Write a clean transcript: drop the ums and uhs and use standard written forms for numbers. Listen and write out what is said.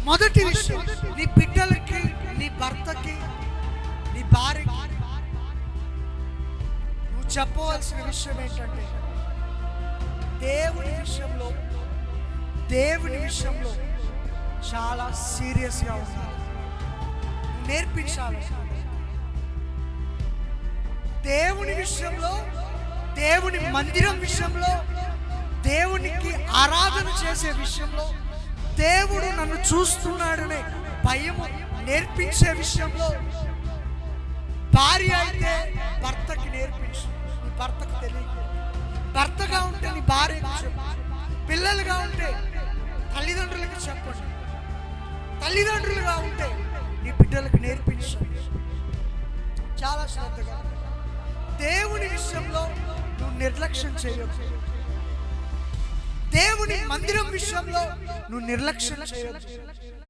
మొదటి విషయం, నీ బిడ్డలకి, నీ భర్తకి, నీ భార్యకి నువ్వు చెప్పవలసిన విషయం ఏంటంటే, దేవుని విషయంలో చాలా సీరియస్గా ఉండాలి, నేర్పించాలి. దేవుని విషయంలో, దేవుని మందిరం విషయంలో, దేవునికి ఆరాధన చేసే విషయంలో, దేవుడు నన్ను చూస్తున్నాడనే భయము నేర్పించే విషయంలో, భార్య అయితే భర్తకి నేర్పించు. నీ భర్తకు తెలియదు. భర్తగా ఉంటే నీ భార్యకు చెప్పు. పిల్లలుగా ఉంటే తల్లిదండ్రులకు చెప్పండి. తల్లిదండ్రులుగా ఉంటే నీ బిడ్డలకు నేర్పించండి. చాలా శ్రద్ధగా. దేవుని విషయంలో నువ్వు నిర్లక్ష్యం చేయొద్దు. దేవుని మందిరం విషయంలో నువ్వు నిర్లక్ష్యం చేయొద్దు.